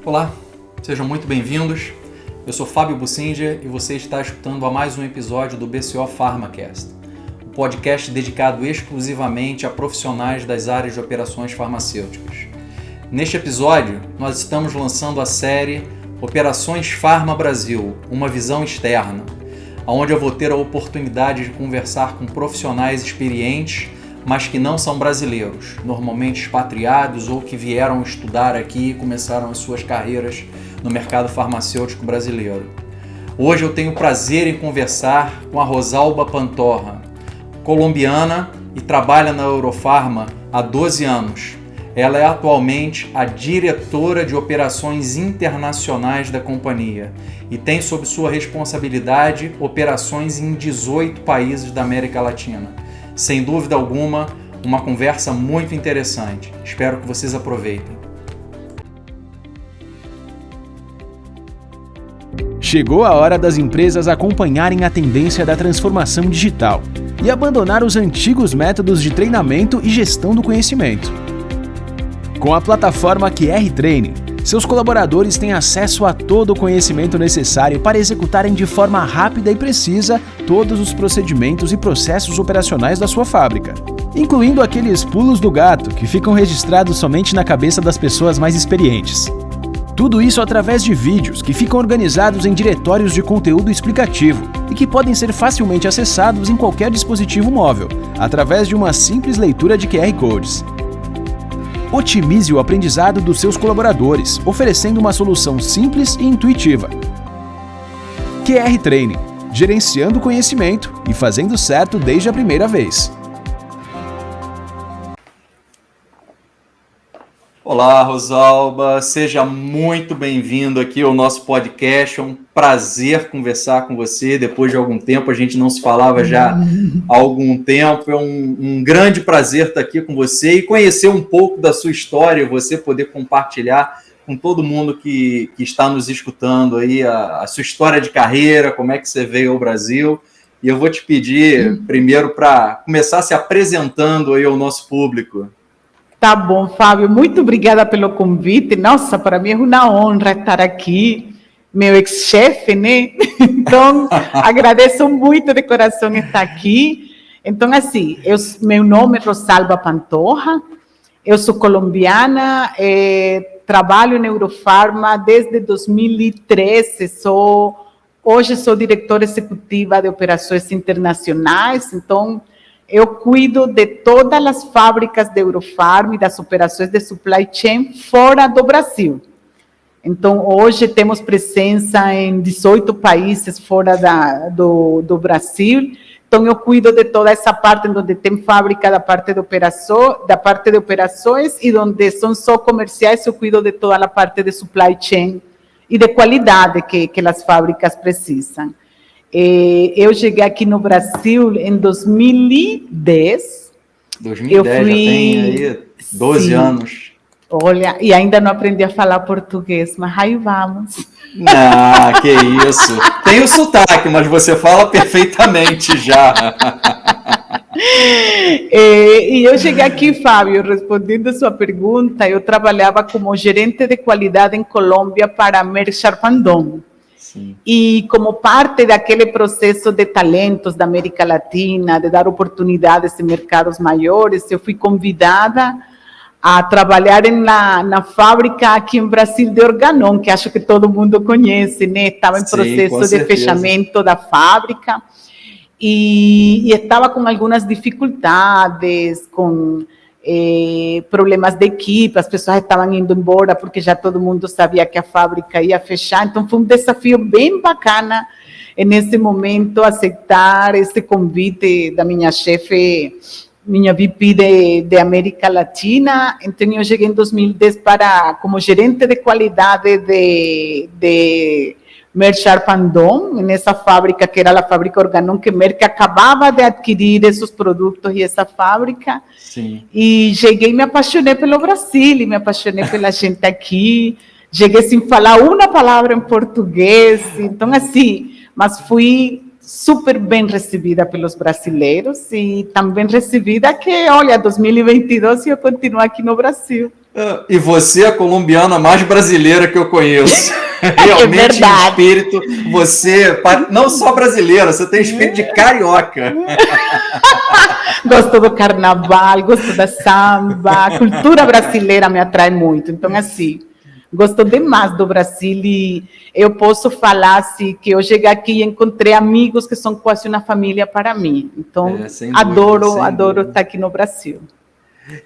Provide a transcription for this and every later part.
Olá, sejam muito bem-vindos. Eu sou Fábio Bussinger e você está escutando a mais um episódio do BCO PharmaCast, um podcast dedicado exclusivamente a profissionais das áreas de operações farmacêuticas. Neste episódio, nós estamos lançando a série Operações Pharma Brasil, uma visão externa, onde eu vou ter a oportunidade de conversar com profissionais experientes, mas que não são brasileiros, normalmente expatriados ou que vieram estudar aqui e começaram as suas carreiras no mercado farmacêutico brasileiro. Hoje eu tenho o prazer em conversar com a Rosalba Pantoja, colombiana e trabalha na Eurofarma há 12 anos. Ela é atualmente a diretora de operações internacionais da companhia e tem sob sua responsabilidade operações em 18 países da América Latina. Sem dúvida alguma, uma conversa muito interessante. Espero que vocês aproveitem. Chegou a hora das empresas acompanharem a tendência da transformação digital e abandonar os antigos métodos de treinamento e gestão do conhecimento. Com a plataforma QR Training, seus colaboradores têm acesso a todo o conhecimento necessário para executarem de forma rápida e precisa todos os procedimentos e processos operacionais da sua fábrica, incluindo aqueles pulos do gato que ficam registrados somente na cabeça das pessoas mais experientes. Tudo isso através de vídeos que ficam organizados em diretórios de conteúdo explicativo e que podem ser facilmente acessados em qualquer dispositivo móvel, através de uma simples leitura de QR Codes. Otimize o aprendizado dos seus colaboradores, oferecendo uma solução simples e intuitiva. QR Training, gerenciando o conhecimento e fazendo certo desde a primeira vez. Olá, Rosalba, seja muito bem-vindo aqui ao nosso podcast. É um prazer conversar com você. Depois de algum tempo, a gente não se falava já há algum tempo. É um grande prazer estar aqui com você e conhecer um pouco da sua história, você poder compartilhar com todo mundo que está nos escutando aí a sua história de carreira, como é que você veio ao Brasil. E eu vou te pedir primeiro para começar se apresentando aí ao nosso público. Tá bom, Fábio, muito obrigada pelo convite. Nossa, para mim é uma honra estar aqui, meu ex-chefe, né? Então, agradeço muito de coração estar aqui. Então, assim, meu nome é Rosalba Pantoja, eu sou colombiana, trabalho na Eurofarma desde 2013, hoje sou diretora executiva de operações internacionais, então eu cuido de todas as fábricas da Eurofarma e das operações de supply chain fora do Brasil. Então, hoje temos presença em 18 países fora do Brasil. Então, eu cuido de toda essa parte onde tem fábrica da parte de operações e onde são só comerciais, eu cuido de toda a parte de supply chain e de qualidade que as fábricas precisam. Eu cheguei aqui no Brasil em 2010. 2010, já tem aí 12 anos. Olha, e ainda não aprendi a falar português, mas aí vamos. Ah, que isso. Tem o sotaque, mas você fala perfeitamente já. E eu cheguei aqui, Fábio, respondendo a sua pergunta, eu trabalhava como gerente de qualidade em Colômbia para a Merck Sharp & Dohme. Sim. E como parte daquele processo de talentos da América Latina, de dar oportunidades em mercados maiores, eu fui convidada a trabalhar na fábrica aqui em Brasil de Organon, que acho que todo mundo conhece, né? Estava em processo de fechamento da fábrica e estava com algumas dificuldades, com problemas de equipe, as pessoas estavam indo embora porque já todo mundo sabia que a fábrica ia fechar, então foi um desafio bem bacana nesse momento aceitar esse convite da minha chefe, minha VP de América Latina. Então eu cheguei em 2010 como gerente de qualidade de Merck Sharp & Dohme, nessa fábrica que era a fábrica Organon, que Merck acabava de adquirir esses produtos e essa fábrica. Sim. E cheguei e me apaixonei pelo Brasil, e me apaixonei pela gente aqui. Cheguei sem falar uma palavra em português, então assim, mas fui super bem recebida pelos brasileiros e também recebida que, olha, 2022 eu continuo aqui no Brasil. E você é a colombiana mais brasileira que eu conheço. Realmente, em espírito, você, não só brasileira, você tem espírito de carioca. Gosto do carnaval, gosto da samba, a cultura brasileira me atrai muito. Então, assim, gosto demais do Brasil e eu posso falar assim, que eu cheguei aqui e encontrei amigos que são quase uma família para mim. Então, adoro estar aqui no Brasil.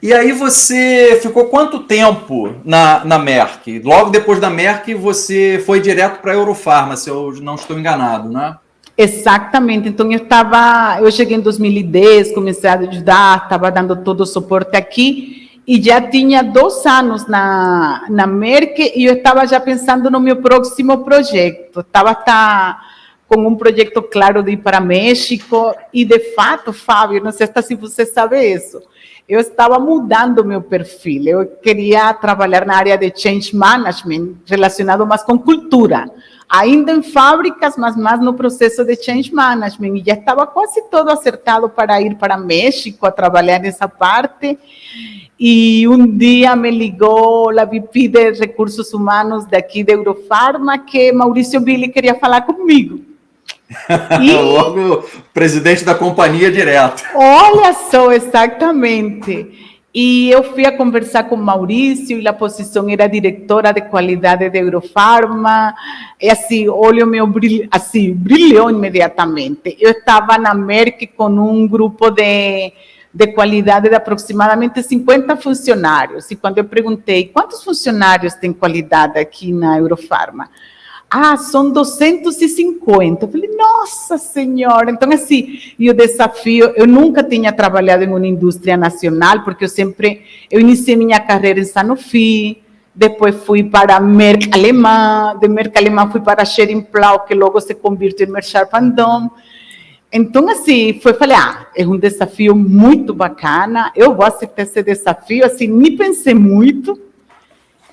E aí você ficou quanto tempo na Merck? Logo depois da Merck, você foi direto para a Eurofarma, se eu não estou enganado, né? Exatamente. Então, eu cheguei em 2010, comecei a ajudar, estava dando todo o suporte aqui, e já tinha 2 anos na Merck, e eu estava já pensando no meu próximo projeto. Estava com um projeto claro de ir para México, e de fato, Fábio, não sei se você sabe isso, eu estava mudando meu perfil, eu queria trabalhar na área de change management, relacionado mais com cultura, ainda em fábricas, mas mais no processo de change management, e já estava quase todo acertado para ir para México a trabalhar nessa parte, e um dia me ligou a VP de Recursos Humanos daqui da Eurofarma, que Maurício Billy queria falar comigo. Logo, presidente da companhia direto. Olha só, exatamente. E eu fui a conversar com Maurício, e a posição era diretora de qualidade da Eurofarma, e assim, olho meu brilhou imediatamente. Eu estava na Merck com um grupo de qualidade de aproximadamente 50 funcionários, e quando eu perguntei, quantos funcionários tem qualidade aqui na Eurofarma? São 250. Eu falei, nossa senhora. Então, assim, e o desafio, eu nunca tinha trabalhado em uma indústria nacional, porque eu iniciei minha carreira em Sanofi, depois fui para a Merck alemã, de Merck alemã fui para a Schering-Plough, que logo se convirtiu em Merck Sharp & Dohme. Então, assim, falei, é um desafio muito bacana, eu vou aceitar esse desafio, assim, nem pensei muito,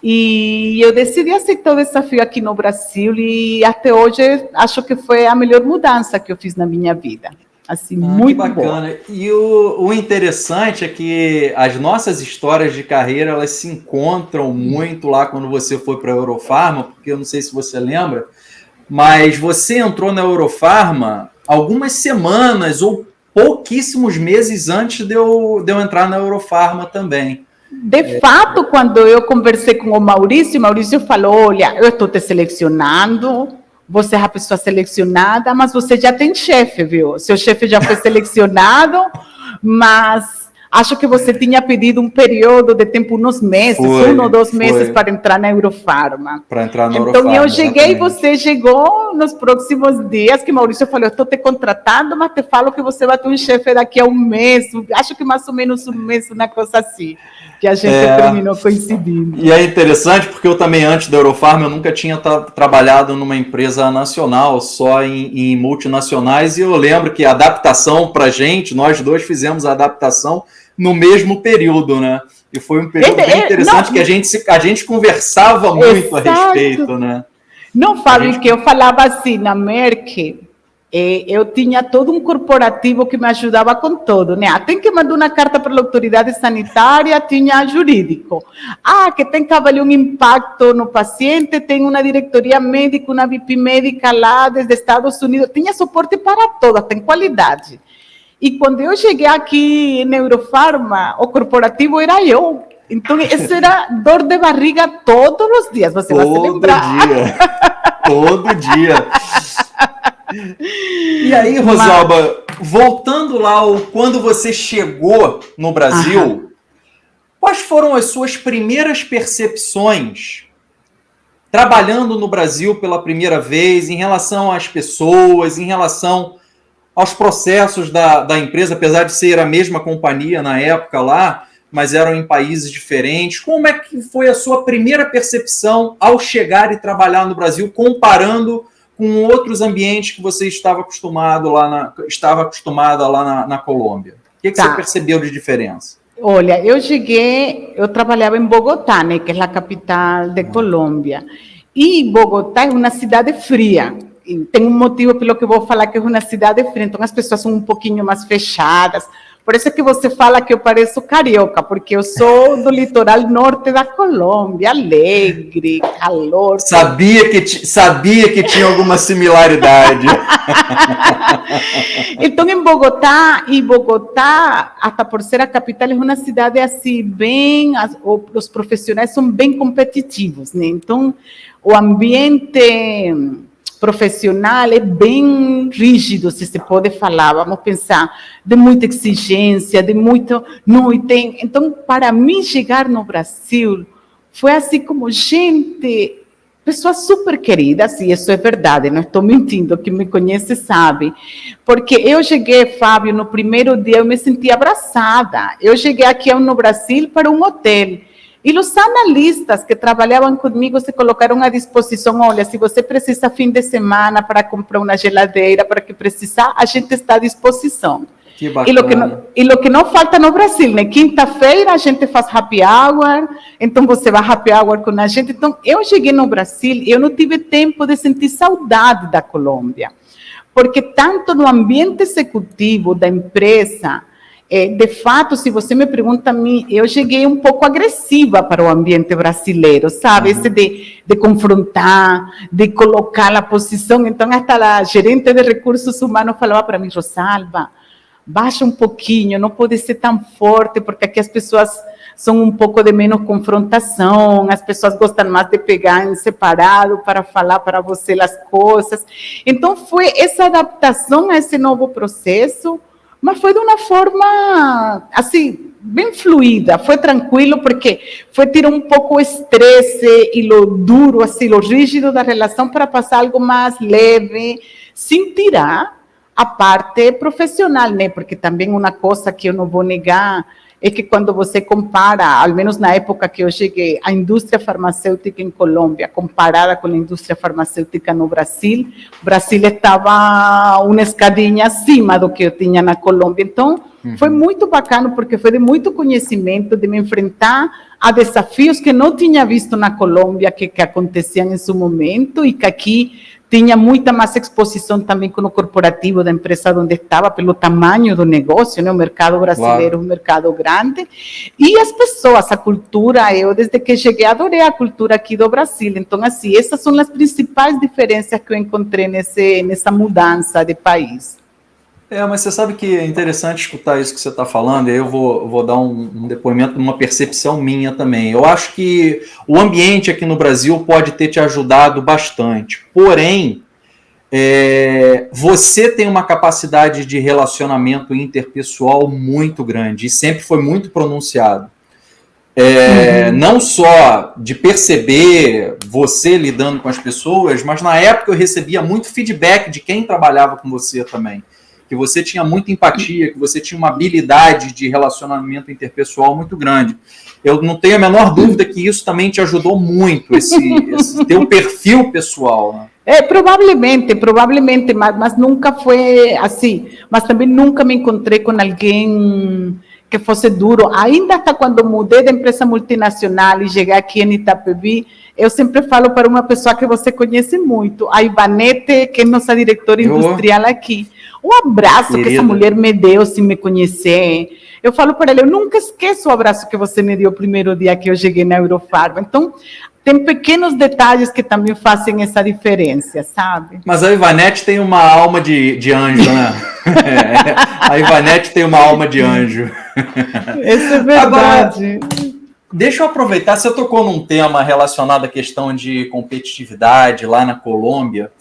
e eu decidi aceitar o desafio aqui no Brasil e até hoje acho que foi a melhor mudança que eu fiz na minha vida. Assim, muito bacana. Boa. E o interessante é que as nossas histórias de carreira, elas se encontram muito lá quando você foi para a Eurofarma, porque eu não sei se você lembra, mas você entrou na Eurofarma algumas semanas ou pouquíssimos meses antes de eu entrar na Eurofarma também. De fato, quando eu conversei com o Maurício falou, olha, eu estou te selecionando, você é a pessoa selecionada, mas você já tem chefe, viu? Seu chefe já foi selecionado, mas acho que você tinha pedido um período de tempo, uns meses, 1 ou 2 meses para entrar na Eurofarma. Para entrar na Eurofarma. Então, eu cheguei exatamente. E você chegou nos próximos dias, que Maurício falou, eu estou te contratando, mas te falo que você vai ter um chefe daqui a 1 mês, acho que mais ou menos 1 mês, uma coisa assim, que a gente terminou coincidindo. E é interessante, porque eu também, antes da Eurofarma, eu nunca tinha trabalhado numa empresa nacional, só em multinacionais, e eu lembro que a adaptação para a gente, nós dois fizemos a adaptação no mesmo período, né? E foi um período bem interessante, que a gente conversava muito a respeito, né? Não, Fábio, que eu falava assim, na Merck, eu tinha todo um corporativo que me ajudava com tudo, né? Tem que mandar uma carta para a autoridade sanitária, tinha jurídico. Que tem que avaliar um impacto no paciente, tem uma diretoria médica, uma VP médica lá desde Estados Unidos, tinha suporte para todas, tem qualidade. E quando eu cheguei aqui na Eurofarma, o corporativo era eu. Então, isso era dor de barriga todos os dias, você vai se lembrar. Todo dia. E aí, Rosalba, voltando lá quando você chegou no Brasil, quais foram as suas primeiras percepções trabalhando no Brasil pela primeira vez em relação às pessoas, em relação aos processos da empresa, apesar de ser a mesma companhia na época lá, mas eram em países diferentes. Como é que foi a sua primeira percepção ao chegar e trabalhar no Brasil, comparando com outros ambientes que você estava acostumada lá na Colômbia? O que você percebeu de diferença? Olha, eu trabalhava em Bogotá, né, que é a capital de Colômbia. E Bogotá é uma cidade fria. E tem um motivo pelo que eu vou falar que é uma cidade fria. Então, as pessoas são um pouquinho mais fechadas. Por isso é que você fala que eu pareço carioca, porque eu sou do litoral norte da Colômbia, alegre, calor. Sabia que tinha alguma similaridade. Então, em Bogotá, até por ser a capital, é uma cidade assim, os profissionais são bem competitivos, né? Então, o ambiente profissional é bem rígido, se pode falar, vamos pensar, de muita exigência, de muito... Não, então, para mim, chegar no Brasil, foi assim como gente... Pessoas super queridas, e isso é verdade, não estou mentindo, quem me conhece sabe. Porque eu cheguei, Fábio, no primeiro dia eu me senti abraçada. Eu cheguei aqui no Brasil para um hotel. E os analistas que trabalhavam comigo se colocaram à disposição. Olha, se você precisa fim de semana para comprar uma geladeira, para que precisar, a gente está à disposição. Que bacana. E o que não falta no Brasil, né? Quinta-feira a gente faz happy hour, então você vai happy hour com a gente. Então, eu cheguei no Brasil e eu não tive tempo de sentir saudade da Colômbia, porque tanto no ambiente executivo da empresa, de fato, se você me pergunta a mim, eu cheguei um pouco agressiva para o ambiente brasileiro, sabe? Esse de confrontar, de colocar a posição. Então, até a gerente de recursos humanos falava para mim, Rosalba, baixa um pouquinho, não pode ser tão forte, porque aqui as pessoas são um pouco de menos confrontação, as pessoas gostam mais de pegar em separado para falar para você as coisas. Então, foi essa adaptação a esse novo processo, mas foi de uma forma, assim, bem fluida, foi tranquilo, porque foi tirar um pouco o estresse e o duro, assim, o rígido da relação para passar algo mais leve, sem tirar a parte profissional, né? Porque também uma coisa que eu não vou negar é que quando você compara, ao menos na época que eu cheguei, a indústria farmacêutica em Colômbia, comparada com a indústria farmacêutica no Brasil, o Brasil estava uma escadinha acima do que eu tinha na Colômbia. Então, foi muito bacana, porque foi de muito conhecimento, de me enfrentar a desafios que não tinha visto na Colômbia, que aconteciam em seu momento, e que aqui tinha muita mais exposição também com o corporativo da empresa onde estava, pelo tamanho do negócio, né? O mercado brasileiro é um mercado grande. E as pessoas, a cultura, eu desde que cheguei adorei a cultura aqui do Brasil. Então, assim, essas são as principais diferenças que eu encontrei nessa mudança de país. Mas você sabe que é interessante escutar isso que você está falando, e aí eu vou dar um depoimento de uma percepção minha também. Eu acho que o ambiente aqui no Brasil pode ter te ajudado bastante, porém, você tem uma capacidade de relacionamento interpessoal muito grande, e sempre foi muito pronunciado. Não só de perceber você lidando com as pessoas, mas na época eu recebia muito feedback de quem trabalhava com você também. Que você tinha muita empatia, que você tinha uma habilidade de relacionamento interpessoal muito grande. Eu não tenho a menor dúvida que isso também te ajudou muito, esse teu perfil pessoal, né? Provavelmente, mas nunca foi assim. Mas também nunca me encontrei com alguém que fosse duro. Ainda até quando mudei de empresa multinacional e cheguei aqui em Itapevi, eu sempre falo para uma pessoa que você conhece muito, a Ivanete, que é nossa diretora industrial aqui. Um abraço querida, que essa mulher me deu sem me conhecer. Eu falo para ela, eu nunca esqueço o abraço que você me deu o primeiro dia que eu cheguei na Eurofarma. Então, tem pequenos detalhes que também fazem essa diferença, sabe? Mas a Ivanete tem uma alma de anjo, né? A Ivanete tem uma alma de anjo. Isso é verdade. Agora, deixa eu aproveitar, você tocou num tema relacionado à questão de competitividade lá na Colômbia.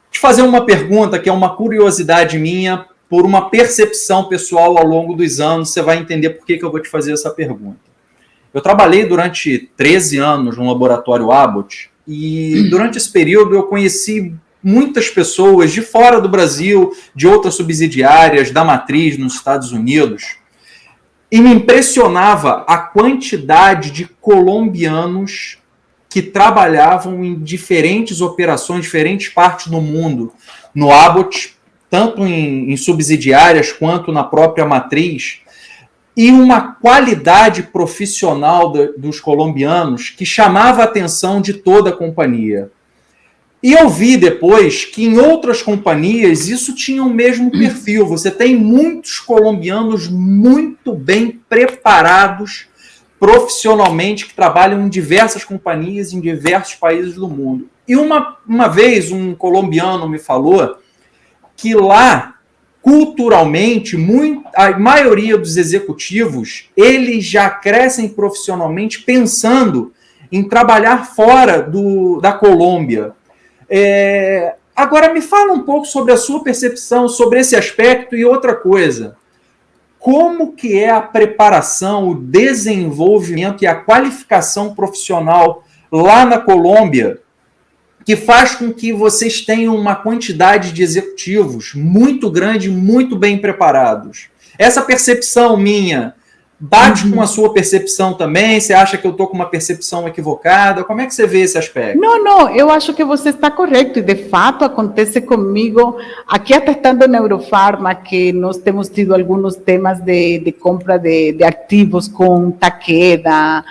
Te fazer uma pergunta que é uma curiosidade minha, por uma percepção pessoal ao longo dos anos, você vai entender por que eu vou te fazer essa pergunta. Eu trabalhei durante 13 anos no laboratório Abbott, e durante esse período eu conheci muitas pessoas de fora do Brasil, de outras subsidiárias, da matriz nos Estados Unidos, e me impressionava a quantidade de colombianos que trabalhavam em diferentes operações, diferentes partes do mundo, no Abbott, tanto em subsidiárias quanto na própria matriz, e uma qualidade profissional dos colombianos que chamava a atenção de toda a companhia. E eu vi depois que em outras companhias isso tinha o mesmo perfil. Você tem muitos colombianos muito bem preparados profissionalmente que trabalham em diversas companhias em diversos países do mundo. E uma vez um colombiano me falou que lá, culturalmente, a maioria dos executivos, eles já crescem profissionalmente pensando em trabalhar fora da Colômbia. Agora, me fala um pouco sobre a sua percepção sobre esse aspecto e outra coisa. Como que é a preparação, o desenvolvimento e a qualificação profissional lá na Colômbia que faz com que vocês tenham uma quantidade de executivos muito grande, muito bem preparados? Essa percepção minha bate com a sua percepção também? Você acha que eu estou com uma percepção equivocada? Como é que você vê esse aspecto? Não, eu acho que você está correto e de fato acontece comigo. Aqui até estando na Eurofarma, que nós temos tido alguns temas de compra de ativos com Takeda,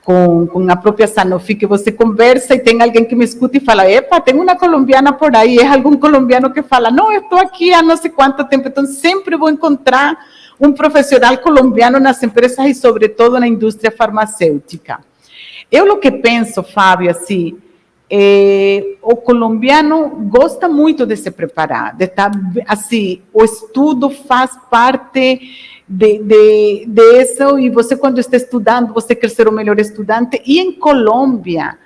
com a própria Sanofi, que você conversa e tem alguém que me escuta e fala, epa, tem uma colombiana por aí, é algum colombiano que fala, não, eu estou aqui há não sei quanto tempo, então sempre vou encontrar um profissional colombiano nas empresas e sobretudo na indústria farmacêutica. Eu o que penso, Fábio, assim, o colombiano gosta muito de se preparar, de estar, assim, o estudo faz parte de isso, e você quando está estudando, você quer ser o melhor estudante, e em Colômbia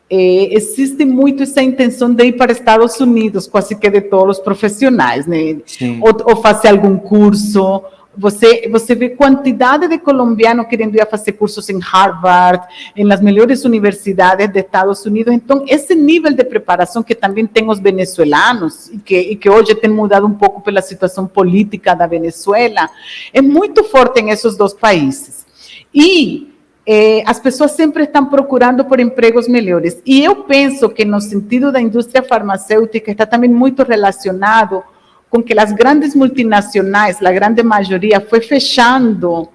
existe muito essa intenção de ir para Estados Unidos, quase que de todos os profissionais, né? Ou fazer algum curso. Você vê quantidade de colombianos querendo ir a fazer cursos em Harvard, em las melhores universidades de Estados Unidos. Então, esse nível de preparação que também tem os venezuelanos, e que hoje tem mudado um pouco pela situação política da Venezuela, é muito forte em esses dois países. E as pessoas sempre estão procurando por empregos melhores. E eu penso que no sentido da indústria farmacêutica está também muito relacionado com que as grandes multinacionais, a grande maioria, foi fechando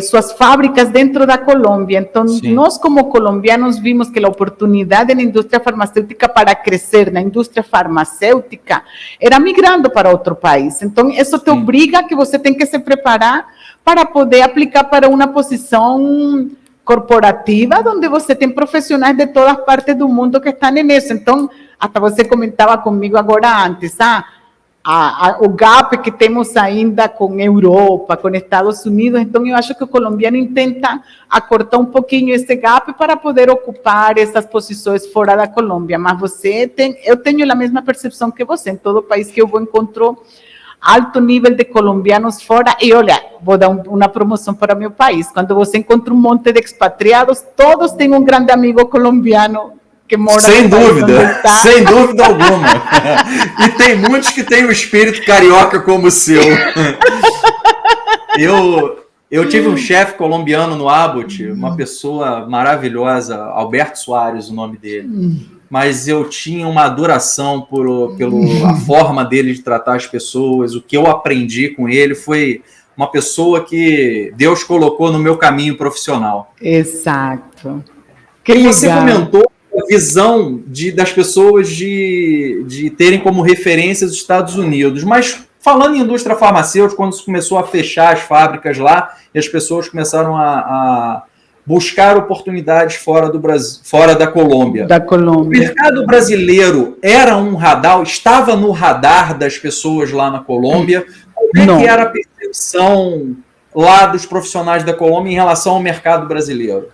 suas fábricas dentro da Colômbia. Então, nós como colombianos vimos que a oportunidade na indústria farmacêutica para crescer na indústria farmacêutica era migrando para outro país. Então, isso te obriga a que você tem que se preparar para poder aplicar para uma posição corporativa, onde você tem profissionais de todas partes do mundo que estão nisso. Então, até você comentava comigo agora antes, o gap que temos ainda com Europa, com Estados Unidos. Então, eu acho que o colombiano tenta acortar um pouquinho esse gap para poder ocupar essas posições fora da Colômbia. Mas eu tenho a mesma percepção que você. Em todo país que eu vou, encontro alto nível de colombianos fora. E olha, vou dar uma promoção para o meu país. Quando você encontra um monte de expatriados, todos têm um grande amigo colombiano que mora sem dúvida alguma. E tem muitos que têm o espírito carioca como o seu. Eu tive um chefe colombiano no Abbott, uma pessoa maravilhosa, Alberto Soares, o nome dele. Mas eu tinha uma adoração pela forma dele de tratar as pessoas. O que eu aprendi com ele foi uma pessoa que Deus colocou no meu caminho profissional. Exato. Que você comentou a visão das pessoas de terem como referência os Estados Unidos. Mas falando em indústria farmacêutica, quando se começou a fechar as fábricas lá, e as pessoas começaram a buscar oportunidades fora do Brasil, fora da Colômbia. O mercado brasileiro era um radar, estava no radar das pessoas lá na Colômbia. Como é que era a percepção lá dos profissionais da Colômbia em relação ao mercado brasileiro?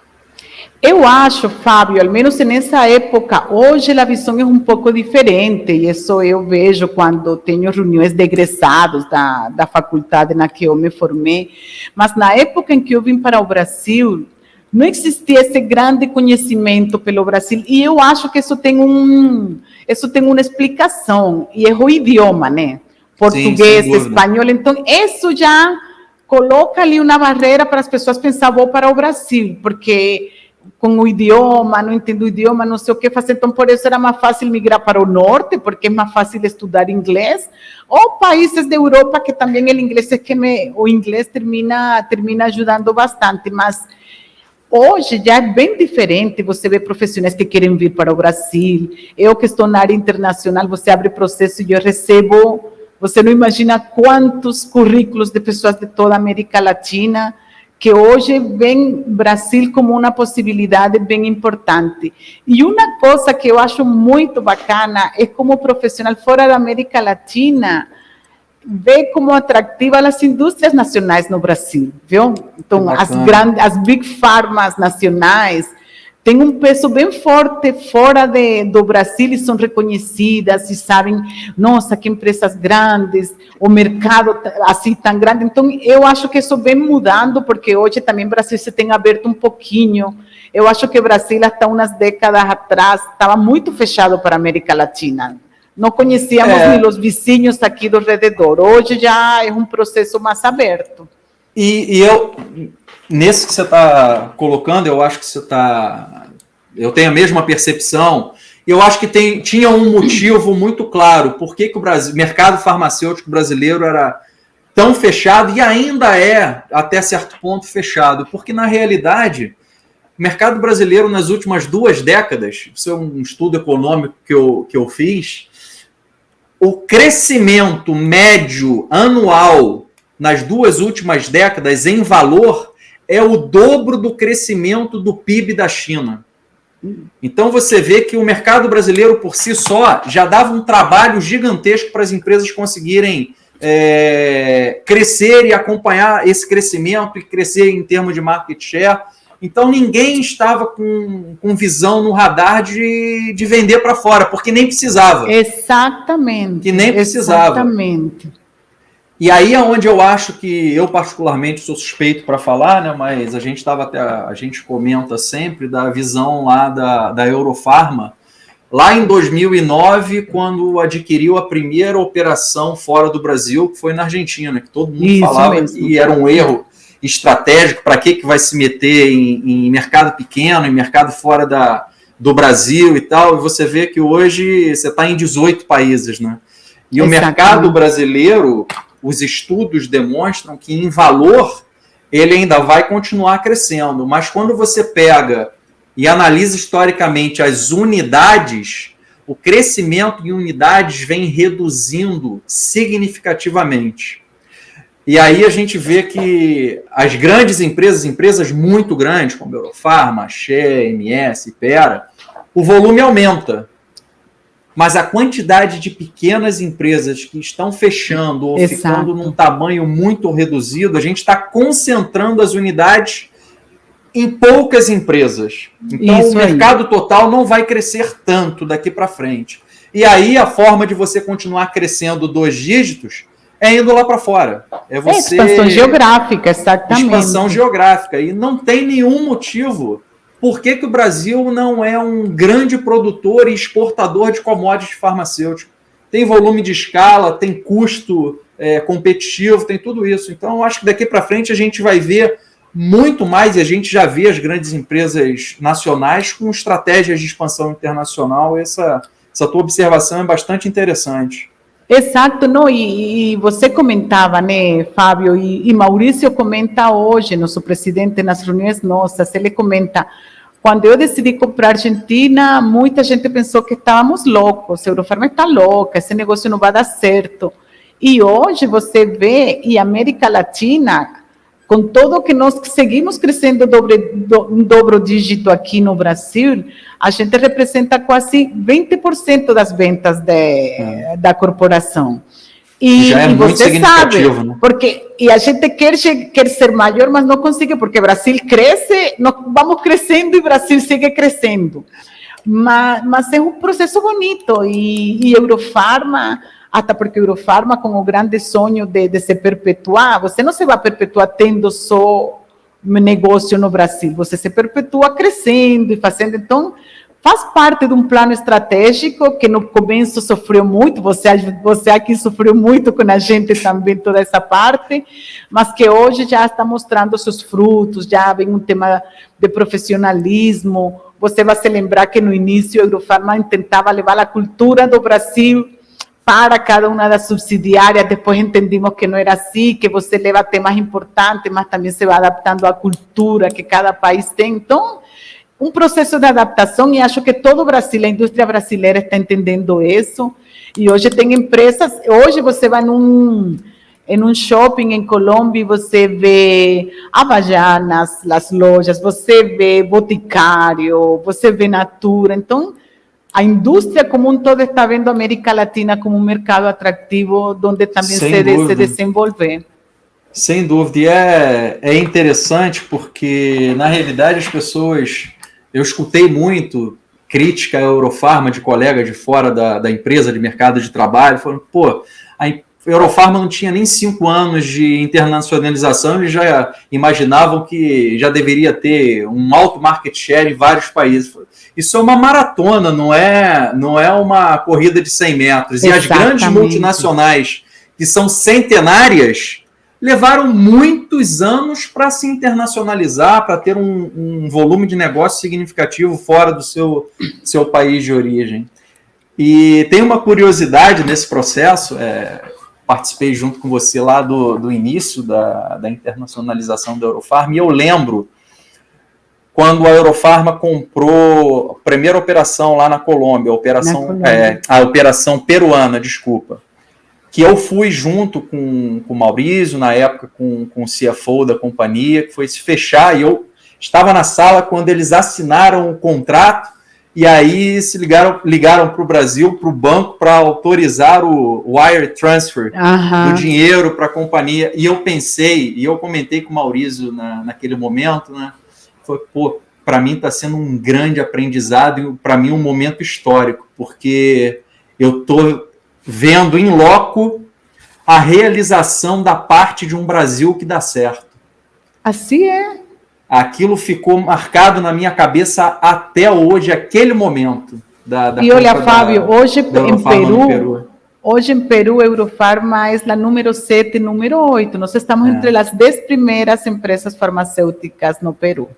Eu acho, Fábio, ao menos nessa época, hoje a visão é um pouco diferente, e isso eu vejo quando tenho reuniões de egresados da faculdade na que eu me formei, mas na época em que eu vim para o Brasil, não existia esse grande conhecimento pelo Brasil, e eu acho que isso tem uma explicação, e é o idioma, né? Português, espanhol, então isso já coloca ali uma barreira para as pessoas pensar, vou para o Brasil, porque com o idioma, não entendo o idioma, não sei o que fazer, então por isso era mais fácil migrar para o norte, porque é mais fácil estudar inglês, ou países da Europa, que também o inglês termina ajudando bastante, mas hoje já é bem diferente, você vê profissionais que querem vir para o Brasil, eu que estou na área internacional, você abre processo e eu recebo, você não imagina quantos currículos de pessoas de toda a América Latina, que hoje veem Brasil como uma possibilidade bem importante. E uma coisa que eu acho muito bacana é como profissional fora da América Latina, ver como atrativa as indústrias nacionais no Brasil, viu? Então, as big pharmas nacionais têm um peso bem forte fora do Brasil e são reconhecidas e sabem, nossa, que empresas grandes, o mercado assim tão grande. Então, eu acho que isso vem mudando, porque hoje também o Brasil se tem aberto um pouquinho. Eu acho que o Brasil, até umas décadas atrás, estava muito fechado para a América Latina. Não conhecíamos nem os vizinhos aqui do redor. Hoje já é um processo mais aberto. E eu, nesse que você está colocando, eu acho que você está... Eu tenho a mesma percepção. Eu acho que tinha um motivo muito claro. Por que o mercado farmacêutico brasileiro era tão fechado e ainda é, até certo ponto, fechado? Porque, na realidade, o mercado brasileiro, nas últimas 2 décadas, isso é um estudo econômico que eu fiz, o crescimento médio anual nas 2 últimas décadas em valor é o dobro do crescimento do PIB da China. Então você vê que o mercado brasileiro por si só já dava um trabalho gigantesco para as empresas conseguirem crescer e acompanhar esse crescimento e crescer em termos de market share. Então ninguém estava com visão no radar de vender para fora, porque nem precisava. Exatamente. Que nem precisava. Exatamente. E aí é onde eu acho que eu particularmente sou suspeito para falar, né? Mas a gente comenta sempre da visão lá da Eurofarma, lá em 2009, quando adquiriu a primeira operação fora do Brasil, que foi na Argentina, que todo mundo falava que era um erro estratégico, para que vai se meter em mercado pequeno, em mercado fora do Brasil e tal, e você vê que hoje você está em 18 países, né? E o mercado brasileiro, os estudos demonstram que em valor ele ainda vai continuar crescendo, mas quando você pega e analisa historicamente as unidades, o crescimento em unidades vem reduzindo significativamente. E aí a gente vê que as grandes empresas muito grandes, como Eurofarma, Shea, MS, Ipera, o volume aumenta. Mas a quantidade de pequenas empresas que estão fechando ou ficando num tamanho muito reduzido, a gente está concentrando as unidades em poucas empresas. Então o mercado total não vai crescer tanto daqui para frente. E aí a forma de você continuar crescendo 2 dígitos é indo lá para fora. É você... expansão geográfica, exatamente. Expansão geográfica. E não tem nenhum motivo por que o Brasil não é um grande produtor e exportador de commodities farmacêuticos. Tem volume de escala, tem custo competitivo, tem tudo isso. Então, eu acho que daqui para frente a gente vai ver muito mais, e a gente já vê as grandes empresas nacionais com estratégias de expansão internacional. Essa tua observação é bastante interessante. Exato, não, e você comentava, né, Fábio, e Maurício comenta hoje, nosso presidente, nas reuniões nossas, ele comenta, quando eu decidi comprar Argentina, muita gente pensou que estávamos loucos, a Eurofarma está louca, esse negócio não vai dar certo. E hoje você vê, e a América Latina, com tudo que nós seguimos crescendo um dobro dígito aqui no Brasil, a gente representa quase 20% das ventas da corporação. E, já é muito significativo, sabe, né? Porque a gente quer ser maior, mas não consegue, porque o Brasil cresce, nós vamos crescendo e o Brasil segue crescendo. Mas é um processo bonito, e Eurofarma... Até porque a Eurofarma, com o grande sonho de se perpetuar, você não se vai perpetuar tendo só negócio no Brasil, você se perpetua crescendo e fazendo. Então, faz parte de um plano estratégico que no começo sofreu muito, você aqui sofreu muito com a gente também, toda essa parte, mas que hoje já está mostrando seus frutos, já vem um tema de profissionalismo. Você vai se lembrar que no início a Eurofarma tentava levar a cultura do Brasil para cada uma das subsidiárias, depois entendimos que não era assim, que você leva temas importantes, mas também se vai adaptando à cultura que cada país tem. Então, um processo de adaptação, e acho que todo o Brasil, a indústria brasileira está entendendo isso, e hoje tem empresas, hoje você vai em um shopping em Colômbia e você vê Havaianas, as lojas, você vê Boticário, você vê Natura. Então, a indústria como um todo está vendo a América Latina como um mercado atrativo, onde também se desenvolver. Sem dúvida, e é interessante porque, na realidade, as pessoas... Eu escutei muito crítica à Eurofarma de colegas de fora da empresa, de mercado de trabalho, falando, pô, a Eurofarma não tinha nem 5 anos de internacionalização, eles já imaginavam que já deveria ter um alto market share em vários países. Isso é uma maratona, não é uma corrida de 100 metros. Exatamente. E as grandes multinacionais, que são centenárias, levaram muitos anos para se internacionalizar, para ter um volume de negócio significativo fora do seu país de origem. E tem uma curiosidade nesse processo, participei junto com você lá do início da internacionalização da Eurofarma, e eu lembro quando a Eurofarma comprou a primeira operação lá na Colômbia, a operação peruana, desculpa, que eu fui junto com o Maurício, na época com o CFO da companhia, que foi se fechar, e eu estava na sala quando eles assinaram o contrato, e aí se ligaram para o Brasil, para o banco, para autorizar o wire transfer do dinheiro para a companhia, e eu pensei, e eu comentei com o Maurício naquele momento, né, foi, pô, para mim está sendo um grande aprendizado, e para mim um momento histórico, porque eu estou vendo em loco a realização da parte de um Brasil que dá certo. Assim é. Aquilo ficou marcado na minha cabeça até hoje, aquele momento. E olha, Fábio, hoje em Peru, Eurofarma é a número 7, número 8. Nós estamos entre as 10 primeiras empresas farmacêuticas no Peru.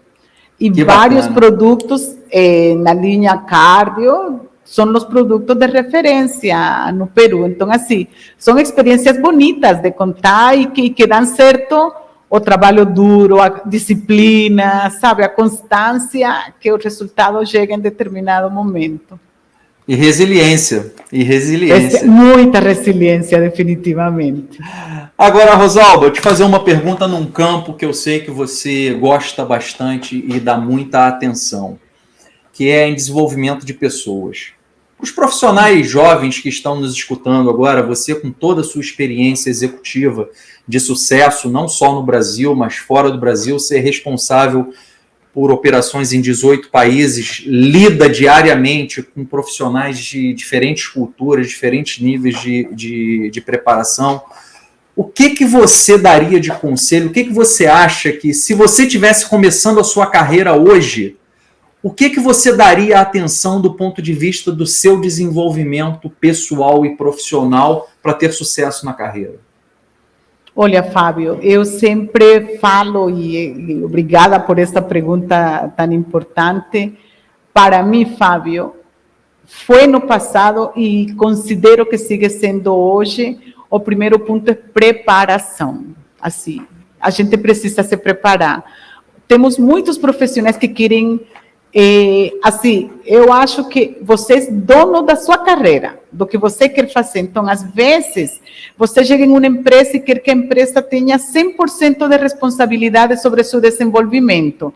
E que vários produtos na linha cardio são os produtos de referência no Peru. Então, assim, são experiências bonitas de contar e que dão certo o trabalho duro, a disciplina, sabe, a constância, que o resultado chega em determinado momento. E resiliência. Muita resiliência, definitivamente. Agora, Rosalba, eu te fazer uma pergunta num campo que eu sei que você gosta bastante e dá muita atenção, que é em desenvolvimento de pessoas. Os profissionais jovens que estão nos escutando agora, você com toda a sua experiência executiva de sucesso, não só no Brasil, mas fora do Brasil, ser responsável por operações em 18 países, lida diariamente com profissionais de diferentes culturas, diferentes níveis de preparação. O que você daria de conselho? O que você acha que, se você estivesse começando a sua carreira hoje, o que você daria atenção do ponto de vista do seu desenvolvimento pessoal e profissional para ter sucesso na carreira? Olha, Fábio, eu sempre falo, e obrigada por esta pergunta tão importante. Para mim, Fábio, foi no passado e considero que sigue sendo hoje, o primeiro ponto é preparação. Assim, a gente precisa se preparar. Temos muitos profissionais que querem... assim, eu acho que você é dono da sua carreira, do que você quer fazer. Então, às vezes, você chega em uma empresa e quer que a empresa tenha 100% de responsabilidade sobre seu desenvolvimento.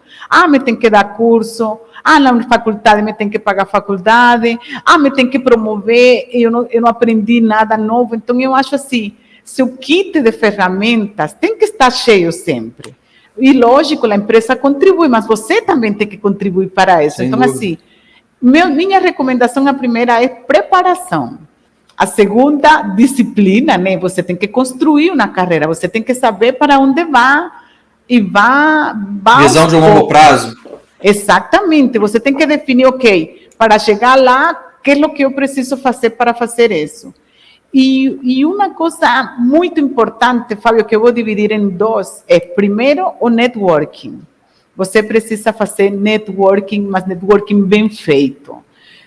Me tem que dar curso, na faculdade me tem que pagar faculdade, me tem que promover, eu não aprendi nada novo. Então, eu acho assim, seu kit de ferramentas tem que estar cheio sempre. E, lógico, a empresa contribui, mas você também tem que contribuir para isso. Sem dúvida. Assim, minha recomendação, a primeira é preparação. A segunda, disciplina, né? Você tem que construir uma carreira, você tem que saber para onde vai e vai visão de longo prazo. Exatamente, você tem que definir, ok, para chegar lá, o que é o que eu preciso fazer para fazer isso? E uma coisa muito importante, Fábio, que eu vou dividir em dois, é primeiro o networking. Você precisa fazer networking, mas networking bem feito.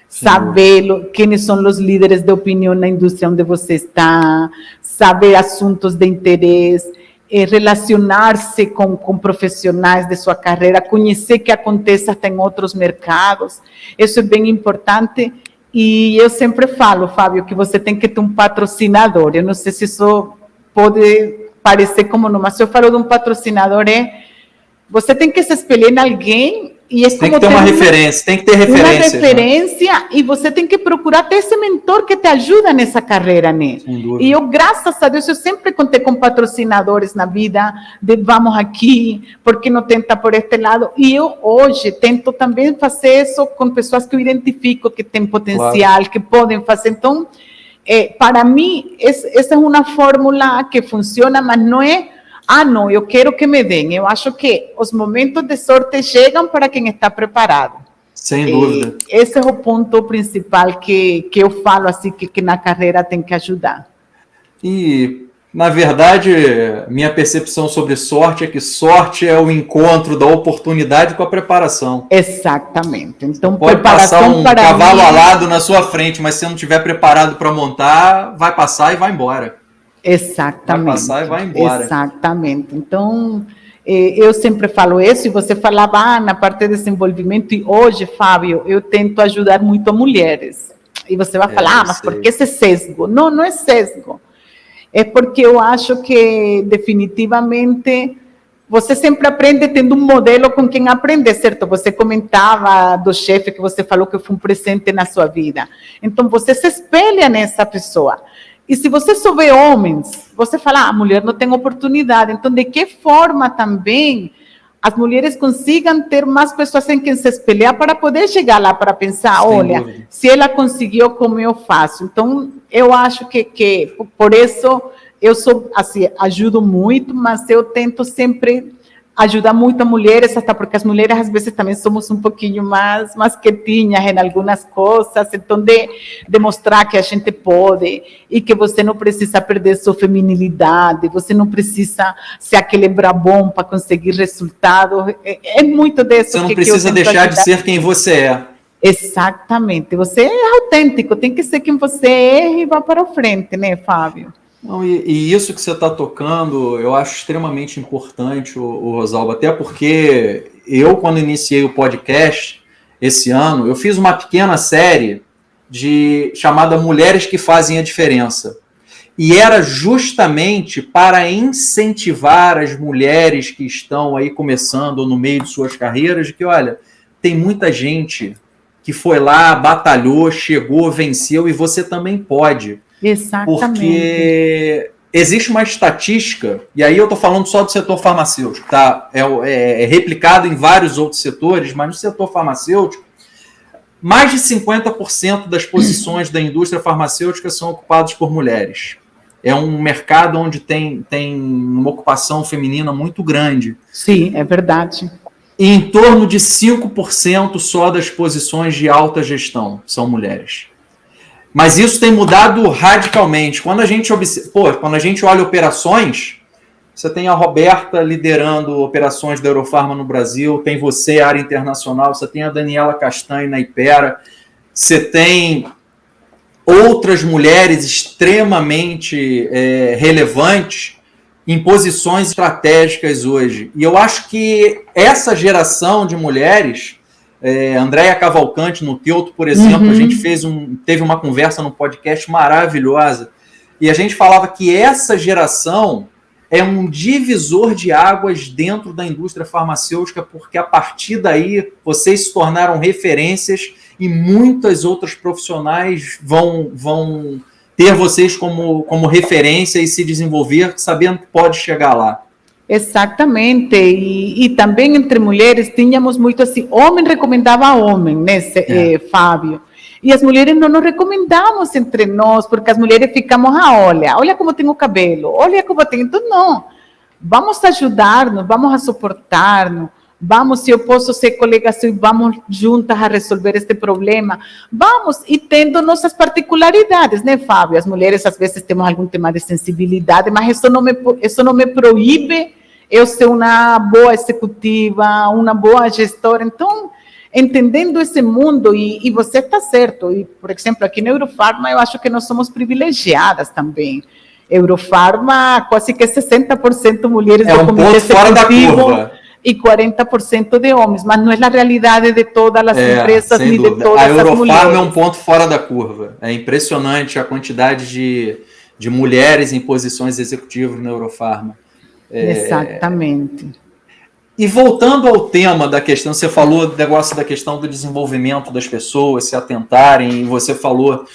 saber quem são os líderes de opinião na indústria onde você está, saber assuntos de interesse, relacionar-se com profissionais de sua carreira, conhecer o que acontece até em outros mercados. Isso é bem importante. E eu sempre falo, Fábio, que você tem que ter um patrocinador. Eu não sei se isso pode parecer como não, mas eu falo de um patrocinador, você tem que se espelhar em alguém e é tem que ter uma referência, tem que ter referência. Uma referência, né? E você tem que procurar ter esse mentor que te ajuda nessa carreira, né? E eu, graças a Deus, eu sempre contei com patrocinadores na vida, de vamos aqui, por que não tenta por este lado? E eu hoje tento também fazer isso com pessoas que eu identifico que têm potencial, que podem fazer. Então, para mim, essa é uma fórmula que funciona, mas não é não, eu quero que me deem. Eu acho que os momentos de sorte chegam para quem está preparado. Sem dúvida. Esse é o ponto principal que eu falo assim, que na carreira tem que ajudar. E, na verdade, minha percepção sobre sorte é que sorte é o encontro da oportunidade com a preparação. Exatamente. Então, pode preparação passar um para cavalo mim... alado na sua frente, mas se não estiver preparado para montar, vai passar e vai embora. Exatamente. Vai passar e vai embora. Exatamente. Então, eu sempre falo isso, e você falava na parte de desenvolvimento, e hoje, Fábio, eu tento ajudar muito mulheres. E você vai falar, mas por que esse sesgo? Não, não é sesgo. É porque eu acho que, definitivamente, você sempre aprende tendo um modelo com quem aprender, certo? Você comentava do chefe que você falou que foi um presente na sua vida. Então, você se espelha nessa pessoa. E se você só vê homens, você fala, a mulher não tem oportunidade. Então, de que forma também as mulheres consigam ter mais pessoas em quem se espelhar para poder chegar lá, para pensar, olha, se ela conseguiu, como eu faço? Então, eu acho que por isso, eu sou, assim, ajudo muito, mas eu tento sempre ajudar muito as mulheres, até porque as mulheres às vezes também somos um pouquinho mais quietinhas em algumas coisas, então de mostrar que a gente pode e que você não precisa perder sua feminilidade, você não precisa ser aquele brabão para conseguir resultados, é muito disso. Você não precisa deixar de ser quem você é. Exatamente, você é autêntico, tem que ser quem você é e vá para frente, né, Fábio? Não, e isso que você está tocando, eu acho extremamente importante, o Rosalba, até porque eu, quando iniciei o podcast esse ano, eu fiz uma pequena série chamada Mulheres que Fazem a Diferença. E era justamente para incentivar as mulheres que estão aí começando ou no meio de suas carreiras, de que, olha, tem muita gente que foi lá, batalhou, chegou, venceu, e você também pode. Exatamente. Porque existe uma estatística, e aí eu estou falando só do setor farmacêutico, tá? É replicado em vários outros setores, mas no setor farmacêutico, mais de 50% das posições da indústria farmacêutica são ocupadas por mulheres. É um mercado onde tem uma ocupação feminina muito grande. Sim, é verdade. E em torno de 5% só das posições de alta gestão são mulheres. Mas isso tem mudado radicalmente. Quando a gente olha operações, você tem a Roberta liderando operações da Eurofarma no Brasil, tem você, área internacional, você tem a Daniela Castanho na Ipera, você tem outras mulheres extremamente relevantes em posições estratégicas hoje. E eu acho que essa geração de mulheres... Andréia Cavalcante no Teuto, por exemplo, a gente teve uma conversa no podcast maravilhosa, e a gente falava que essa geração é um divisor de águas dentro da indústria farmacêutica, porque a partir daí vocês se tornaram referências e muitas outras profissionais vão ter vocês como referência e se desenvolver sabendo que pode chegar lá. Exatamente, e também entre mulheres tínhamos muito assim, homem recomendava a homem, né, Fábio? E as mulheres não nos recomendamos entre nós, porque as mulheres ficamos, olha como tem o cabelo, olha como tem, então não, vamos ajudar-nos, vamos a suportar-nos, vamos, se eu posso ser colega seu, vamos juntas a resolver este problema, vamos, e tendo nossas particularidades, né, Fábio? As mulheres às vezes temos algum tema de sensibilidade, mas isso não me proíbe eu ser uma boa executiva, uma boa gestora. Então, entendendo esse mundo, e você está certo, e, por exemplo, aqui na Eurofarma, eu acho que nós somos privilegiadas também. Eurofarma, quase que 60% mulheres do comitê executivo e 40% de homens, mas não é a realidade de todas as empresas nem de todas as mulheres. A Eurofarma é um ponto fora da curva. É impressionante a quantidade de mulheres em posições executivas na Eurofarma. Exatamente. E voltando ao tema da questão, você falou do negócio da questão do desenvolvimento das pessoas, se atentarem, e você falou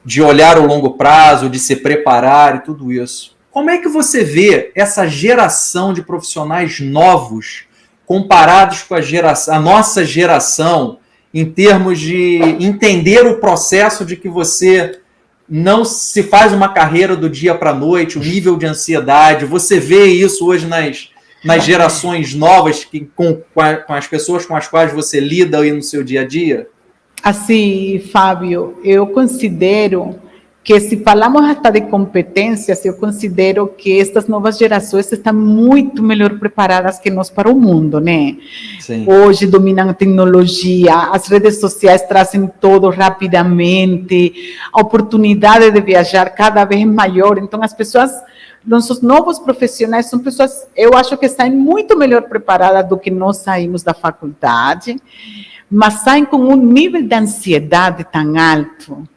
de olhar o longo prazo, de se preparar e tudo isso. Como é que você vê essa geração de profissionais novos comparados com a nossa geração em termos de entender o processo de que você não se faz uma carreira do dia para a noite, o nível de ansiedade? Você vê isso hoje nas gerações novas, com as pessoas com as quais você lida aí no seu dia a dia? Assim, Fábio, eu considero que, se falamos até de competências, eu considero que estas novas gerações estão muito melhor preparadas que nós para o mundo, né? Sim. Hoje dominam a tecnologia, as redes sociais trazem tudo rapidamente, a oportunidade de viajar cada vez maior. Então, as pessoas, nossos novos profissionais, são pessoas, eu acho que saem muito melhor preparadas do que nós saímos da faculdade, mas saem com um nível de ansiedade tão alto,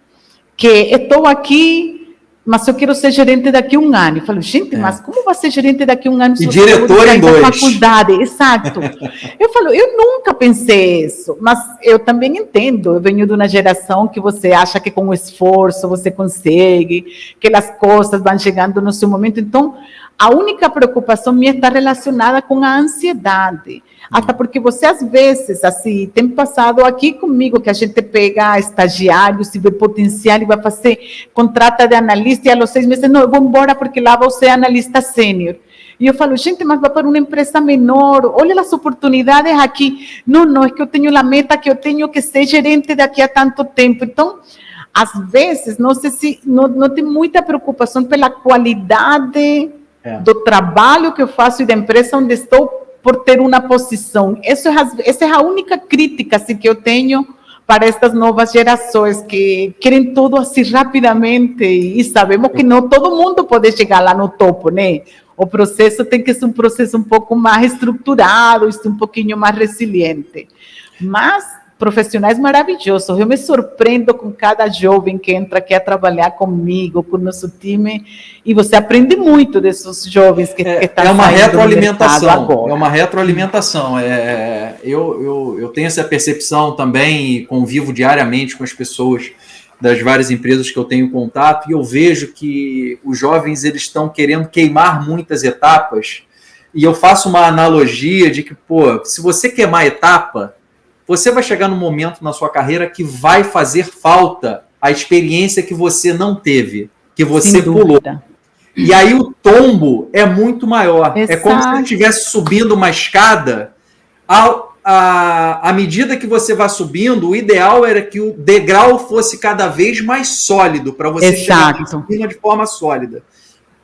que estou aqui, mas eu quero ser gerente daqui a um ano. Eu falo, gente, mas como vai ser gerente daqui a um ano? E diretor em 2. Faculdade, exato. Eu falo, eu nunca pensei isso, mas eu também entendo. Eu venho de uma geração que você acha que com o esforço você consegue, que as coisas vão chegando no seu momento. Então, a única preocupação minha está relacionada com a ansiedade. Até porque você, às vezes, assim, tem passado aqui comigo que a gente pega estagiários e vê potencial e vai fazer, contrata de analista e aos 6 meses, não, eu vou embora porque lá vou ser analista sênior. E eu falo, gente, mas vai para uma empresa menor, olha as oportunidades aqui. Não, é que eu tenho a meta que eu tenho que ser gerente daqui a tanto tempo. Então, às vezes, não sei se não tem muita preocupação pela qualidade do trabalho que eu faço e da empresa onde estou, por ter uma posição. Essa é a única crítica assim, que eu tenho para estas novas gerações, que querem tudo assim rapidamente, e sabemos que não todo mundo pode chegar lá no topo, né? O processo tem que ser um processo um pouco mais estruturado, um pouquinho mais resiliente. Mas profissionais maravilhosos. Eu me surpreendo com cada jovem que entra aqui a trabalhar comigo, com o nosso time, e você aprende muito desses jovens que estão saindo do mercado agora. É uma retroalimentação. Eu tenho essa percepção também e convivo diariamente com as pessoas das várias empresas que eu tenho contato, e eu vejo que os jovens eles estão querendo queimar muitas etapas, e eu faço uma analogia de que, se você queimar etapa, você vai chegar num momento na sua carreira que vai fazer falta a experiência que você não teve, que você pulou. E aí o tombo é muito maior. Exato. É como se você estivesse subindo uma escada. À medida que você vai subindo, o ideal era que o degrau fosse cada vez mais sólido, para você chegar em cima de forma sólida.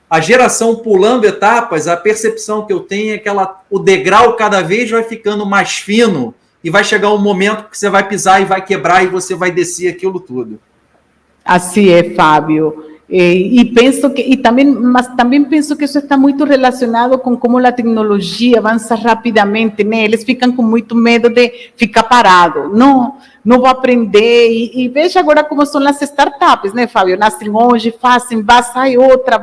A geração pulando etapas, a percepção que eu tenho é que o degrau cada vez vai ficando mais fino, e vai chegar um momento que você vai pisar e vai quebrar e você vai descer aquilo tudo. Assim é, Fábio. Mas também penso que isso está muito relacionado com como a tecnologia avança rapidamente, né? Eles ficam com muito medo de ficar parado. Não vou aprender. E veja agora como são as startups, né, Fábio? Nascem hoje, fazem, sai outra,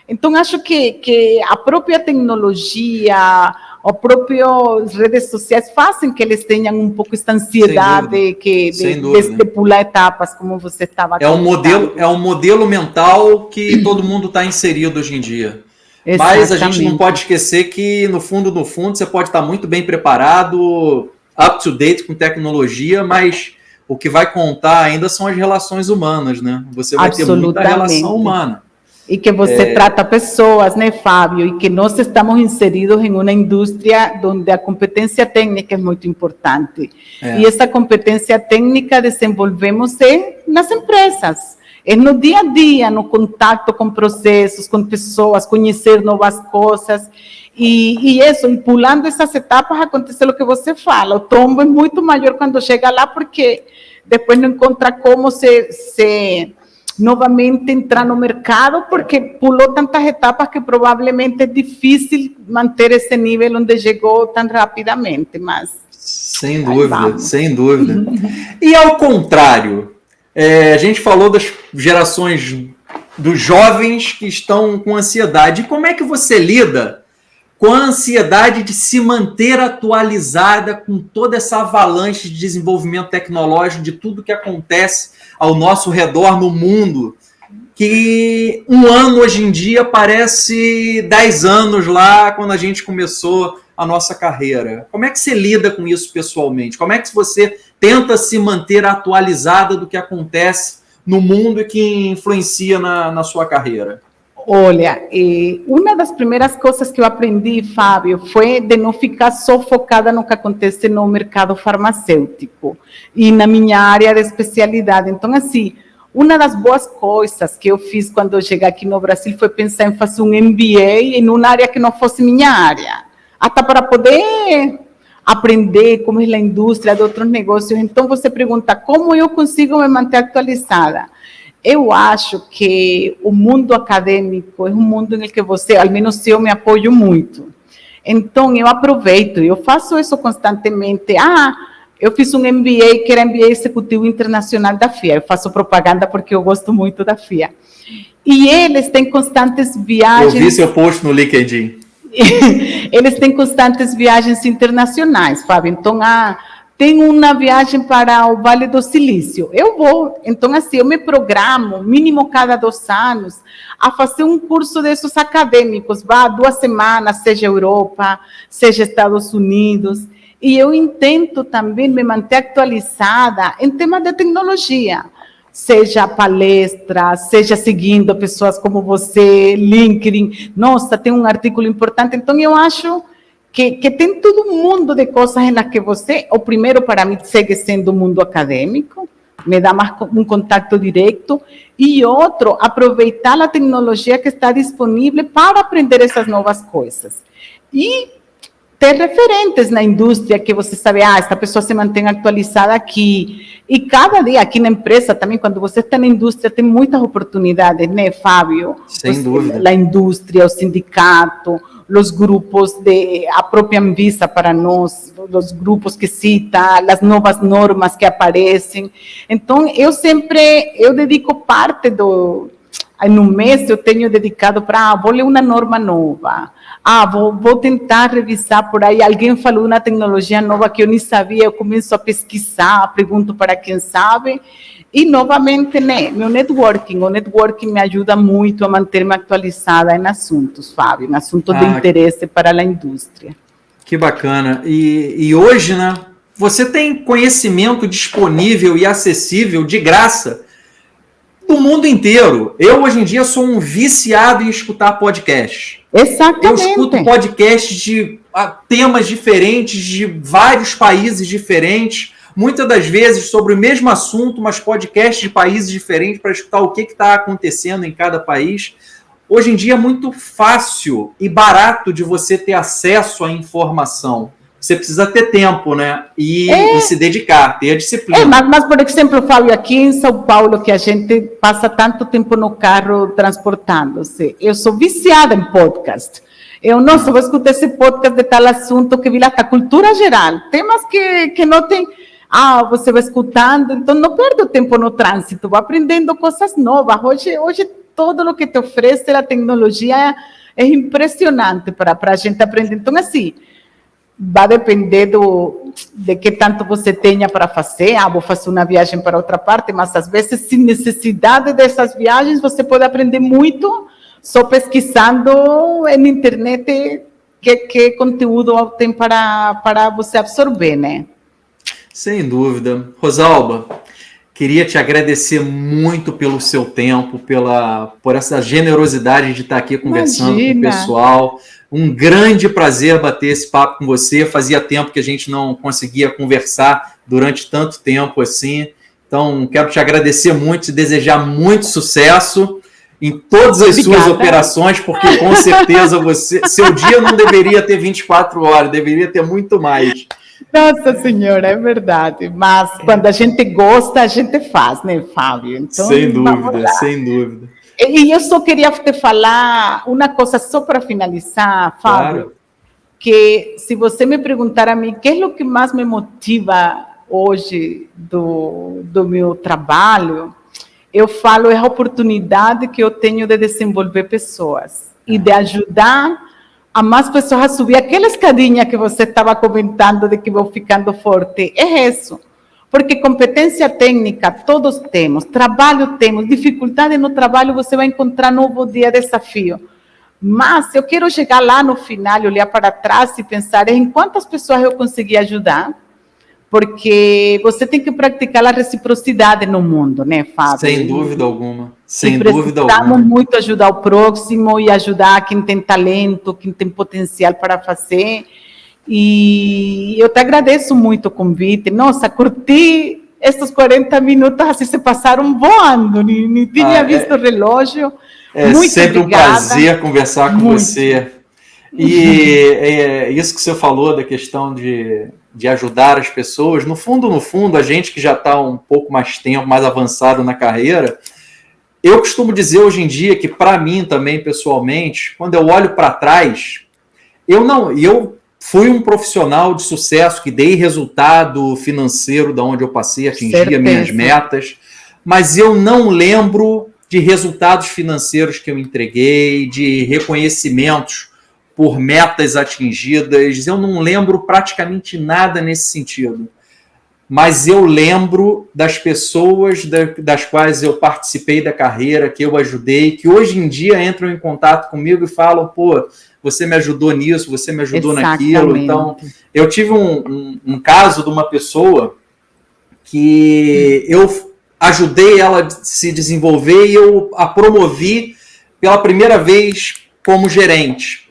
Então, acho que a própria tecnologia, as próprias redes sociais fazem que eles tenham um pouco essa ansiedade de pular etapas, como você estava comentando. É um modelo mental que todo mundo está inserido hoje em dia. Exatamente. Mas a gente não pode esquecer que, no fundo, você pode estar muito bem preparado, up to date com tecnologia, mas o que vai contar ainda são as relações humanas, né? Você vai ter muita relação humana. E que você trata pessoas, né, Fábio? E que nós estamos inseridos em uma indústria onde a competência técnica é muito importante. E essa competência técnica desenvolvemos nas empresas. É no dia a dia, no contato com processos, com pessoas, conhecer novas coisas. E isso, e pulando essas etapas, acontece o que você fala. O tombo é muito maior quando chega lá, porque depois não encontra como se novamente entrar no mercado, porque pulou tantas etapas que provavelmente é difícil manter esse nível onde chegou tão rapidamente, mas... Sem dúvida, sem dúvida. E ao contrário, a gente falou das gerações dos jovens que estão com ansiedade. E como é que você lida com a ansiedade de se manter atualizada com toda essa avalanche de desenvolvimento tecnológico, de tudo que acontece ao nosso redor no mundo, que um ano hoje em dia parece 10 anos lá quando a gente começou a nossa carreira? Como é que você lida com isso pessoalmente? Como é que você tenta se manter atualizada do que acontece no mundo e que influencia na sua carreira? Olha, uma das primeiras coisas que eu aprendi, Fábio, foi de não ficar só focada no que acontece no mercado farmacêutico e na minha área de especialidade. Então, assim, uma das boas coisas que eu fiz quando eu cheguei aqui no Brasil foi pensar em fazer um MBA em uma área que não fosse minha área, até para poder aprender como é a indústria de outros negócios. Então, você pergunta, como eu consigo me manter atualizada? Eu acho que o mundo acadêmico é um mundo em que você, ao menos eu me apoio muito. Então, eu aproveito, eu faço isso constantemente. Eu fiz um MBA, que era MBA Executivo Internacional da FIA. Eu faço propaganda porque eu gosto muito da FIA. E eles têm constantes viagens... Eu vi seu post no LinkedIn. Eles têm constantes viagens internacionais, Fábio. Então, tem uma viagem para o Vale do Silício. Eu vou. Então, assim, eu me programo, mínimo cada 2 anos, a fazer um curso desses acadêmicos. Vá 2 semanas, seja Europa, seja Estados Unidos. E eu intento também me manter atualizada em temas de tecnologia. Seja palestra, seja seguindo pessoas como você, LinkedIn. Nossa, tem um artigo importante. Então, eu acho que tem todo um mundo de coisas em las que você, o primeiro para mim segue sendo o mundo acadêmico, me dá mais um contato direto, e outro, aproveitar a tecnologia que está disponível para aprender essas novas coisas. E ter referentes na indústria que você sabe, esta pessoa se mantém atualizada aqui. E cada dia aqui na empresa também, quando você está na indústria, tem muitas oportunidades, né, Fábio? Sem dúvida. A indústria, o sindicato, os grupos, a própria Anvisa para nós, os grupos que cita, as novas normas que aparecem. Então, eu dedico parte no mês eu tenho dedicado para, vou ler uma norma nova, vou tentar revisar por aí, alguém falou uma tecnologia nova que eu nem sabia, eu começo a pesquisar, pergunto para quem sabe, e novamente, né, o networking me ajuda muito a manter-me atualizada em assuntos, Fábio, em assuntos de interesse para a indústria. Que bacana. E hoje, né, você tem conhecimento disponível e acessível de graça do mundo inteiro. Eu, hoje em dia, sou um viciado em escutar podcasts. Exatamente. Eu escuto podcasts de temas diferentes, de vários países diferentes, muitas das vezes sobre o mesmo assunto, mas podcasts de países diferentes para escutar o que está acontecendo em cada país. Hoje em dia é muito fácil e barato de você ter acesso à informação. Você precisa ter tempo, né? E se dedicar, ter a disciplina. Mas, por exemplo, Fábio, aqui em São Paulo, que a gente passa tanto tempo no carro transportando-se, eu sou viciada em podcast. Nossa, vou escutar esse podcast de tal assunto que vira a cultura geral. Temas que não tem... você vai escutando, então não perde o tempo no trânsito, vai aprendendo coisas novas. Hoje todo o que te oferece a tecnologia é impressionante para a gente aprender. Então, assim, vai depender de que tanto você tenha para fazer. Vou fazer uma viagem para outra parte, mas às vezes, sem necessidade dessas viagens, você pode aprender muito só pesquisando na internet que conteúdo tem para você absorver, né? Sem dúvida. Rosalba, queria te agradecer muito pelo seu tempo, por essa generosidade de estar aqui conversando com o pessoal. Um grande prazer bater esse papo com você. Fazia tempo que a gente não conseguia conversar durante tanto tempo assim. Então, quero te agradecer muito, te desejar muito sucesso. em todas as suas operações, porque com certeza seu dia não deveria ter 24 horas, deveria ter muito mais. Nossa Senhora, é verdade. Mas quando a gente gosta, a gente faz, né, Fábio? Então, sem dúvida, sem dúvida. E eu só queria te falar uma coisa só para finalizar, Fábio. Claro. Que se você me perguntar a mim, o que é o que mais me motiva hoje do meu trabalho, eu falo é a oportunidade que eu tenho de desenvolver pessoas e de ajudar a mais pessoas a subir aquela escadinha que você estava comentando de que vou ficando forte. É isso. Porque competência técnica todos temos, trabalho temos, dificuldade no trabalho você vai encontrar novo dia desafio. Mas eu quero chegar lá no final, olhar para trás e pensar em quantas pessoas eu consegui ajudar, porque você tem que praticar a reciprocidade no mundo, né, Fábio? Sem dúvida alguma. Sem dúvida alguma. Precisamos muito ajudar o próximo e ajudar quem tem talento, quem tem potencial para fazer. E eu te agradeço muito o convite. Nossa, curti esses 40 minutos, assim se passaram voando, nem tinha visto o relógio. É muito sempre obrigada. Um prazer conversar com você. E isso que você falou da questão de ajudar as pessoas, no fundo, a gente que já está um pouco mais tempo, mais avançado na carreira, eu costumo dizer hoje em dia que, para mim também, pessoalmente, quando eu olho para trás, eu fui um profissional de sucesso, que dei resultado financeiro da onde eu passei, atingia minhas metas, mas eu não lembro de resultados financeiros que eu entreguei, de reconhecimentos por metas atingidas, eu não lembro praticamente nada nesse sentido. Mas eu lembro das pessoas das quais eu participei da carreira, que eu ajudei, que hoje em dia entram em contato comigo e falam, pô, você me ajudou nisso, você me ajudou naquilo. Então, eu tive um caso de uma pessoa que eu ajudei ela a se desenvolver e eu a promovi pela primeira vez como gerente.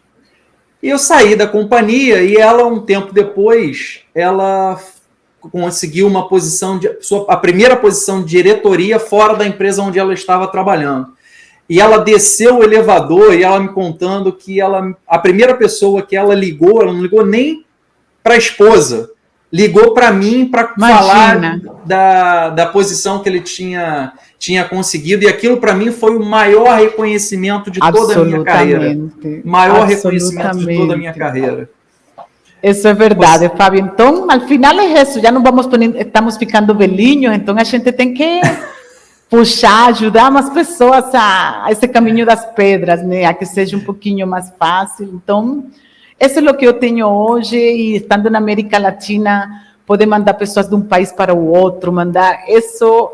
E eu saí da companhia e ela, um tempo depois, ela conseguiu uma posição, a primeira posição de diretoria fora da empresa onde ela estava trabalhando. E ela desceu o elevador e ela me contando que a primeira pessoa que ela não ligou nem para a esposa, ligou para mim para falar da posição que ele tinha conseguido, e aquilo para mim foi o maior reconhecimento de toda a minha carreira. Maior reconhecimento de toda a minha carreira. Isso é verdade, Fábio. Então, al final é isso, já não estamos ficando velhinhos, então a gente tem que puxar, ajudar mais pessoas a esse caminho das pedras, né? A que seja um pouquinho mais fácil. Então, isso é o que eu tenho hoje, e estando na América Latina, poder mandar pessoas de um país para o outro,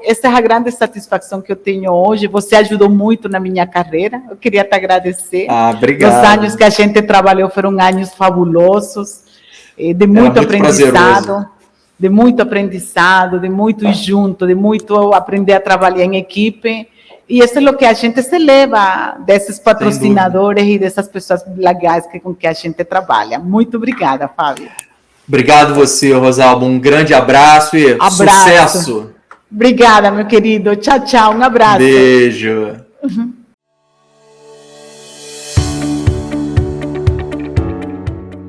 essa é a grande satisfação que eu tenho hoje. Você ajudou muito na minha carreira, eu queria te agradecer. Obrigado. Os anos que a gente trabalhou foram anos fabulosos, de muito aprendizado, de muito ir junto, de muito aprender a trabalhar em equipe. E isso é o que a gente se leva desses patrocinadores e dessas pessoas legais com que a gente trabalha. Muito obrigada, Fábio. Obrigado você, Rosalba. Um grande abraço e sucesso. Obrigada, meu querido. Tchau, tchau. Um abraço. Beijo.